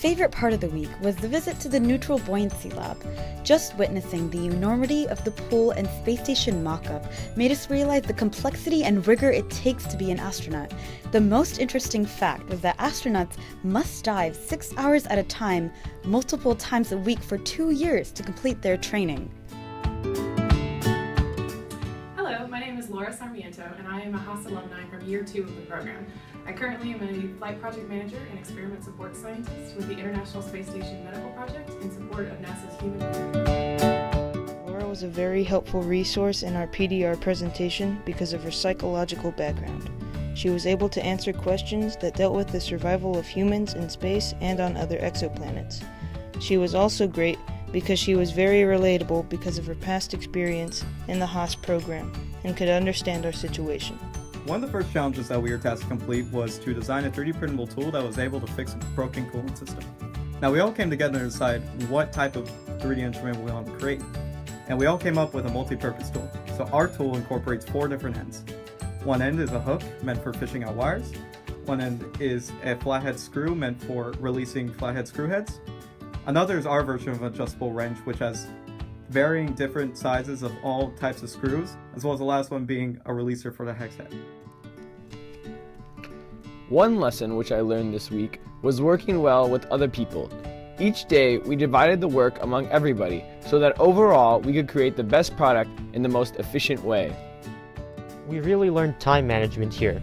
favorite part of the week was the visit to the Neutral Buoyancy Lab. Just witnessing the enormity of the pool and space station mock-up made us realize the complexity and rigor it takes to be an astronaut. The most interesting fact was that astronauts must dive 6 hours at a time, multiple times a week for 2 years to complete their training. Hello, my name is Laura Sarmiento, and I am a Haas alumni from year 2 of the program. I currently am a flight project manager and experiment support scientist with the International Space Station Medical Project in support of NASA's human. Laura was a very helpful resource in our PDR presentation because of her psychological background. She was able to answer questions that dealt with the survival of humans in space and on other exoplanets. She was also great because she was very relatable because of her past experience in the Haas program and could understand our situation. One of the first challenges that we were tasked to complete was to design a 3D printable tool that was able to fix a broken coolant system. Now we all came together to decide what type of 3D instrument we wanted to create, and we all came up with a multi-purpose tool. So our tool incorporates 4 different ends. One end is a hook meant for fishing out wires. One end is a flathead screw meant for releasing flathead screw heads. Another is our version of an adjustable wrench, which has varying different sizes of all types of screws, as well as the last one being a releaser for the hex head. One lesson which I learned this week was working well with other people. Each day we divided the work among everybody so that overall we could create the best product in the most efficient way. We really learned time management here.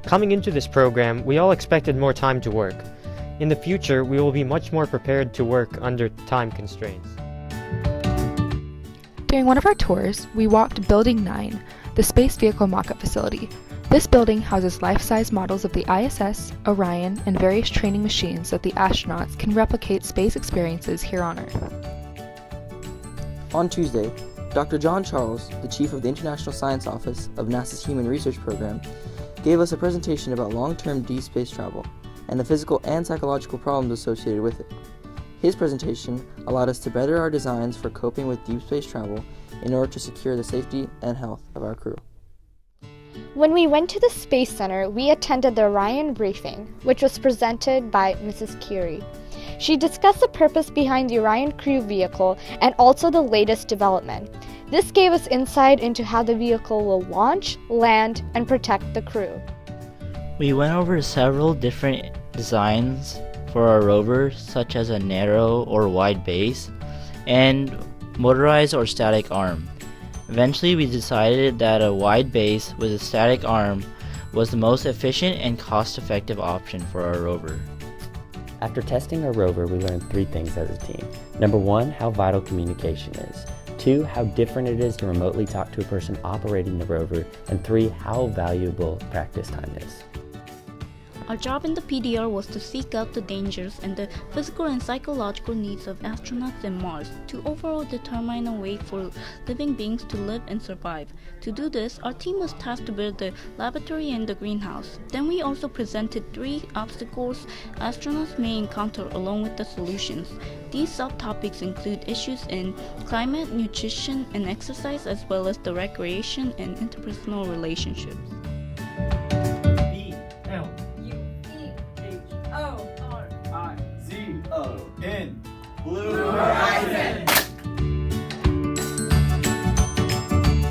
Coming into this program, we all expected more time to work. In the future, we will be much more prepared to work under time constraints. During one of our tours, we walked Building 9, the Space Vehicle Mock-up Facility. This building houses life-size models of the ISS, Orion, and various training machines that the astronauts can replicate space experiences here on Earth. On Tuesday, Dr. John Charles, the chief of the International Science Office of NASA's Human Research Program, gave us a presentation about long-term deep space travel and the physical and psychological problems associated with it. His presentation allowed us to better our designs for coping with deep space travel in order to secure the safety and health of our crew. When we went to the Space Center, we attended the Orion briefing, which was presented by Mrs. Curie. She discussed the purpose behind the Orion crew vehicle and also the latest development. This gave us insight into how the vehicle will launch, land, and protect the crew. We went over several different designs for our rover, such as a narrow or wide base, and motorized or static arm. Eventually we decided that a wide base with a static arm was the most efficient and cost-effective option for our rover. After testing our rover, we learned 3 things as a team. Number 1, how vital communication is. 2, how different it is to remotely talk to a person operating the rover. And 3, how valuable practice time is. Our job in the PDR was to seek out the dangers and the physical and psychological needs of astronauts in Mars to overall determine a way for living beings to live and survive. To do this, our team was tasked to build the laboratory and the greenhouse. Then we also presented 3 obstacles astronauts may encounter along with the solutions. These subtopics include issues in climate, nutrition, and exercise, as well as the recreation and interpersonal relationships. Blue Horizon!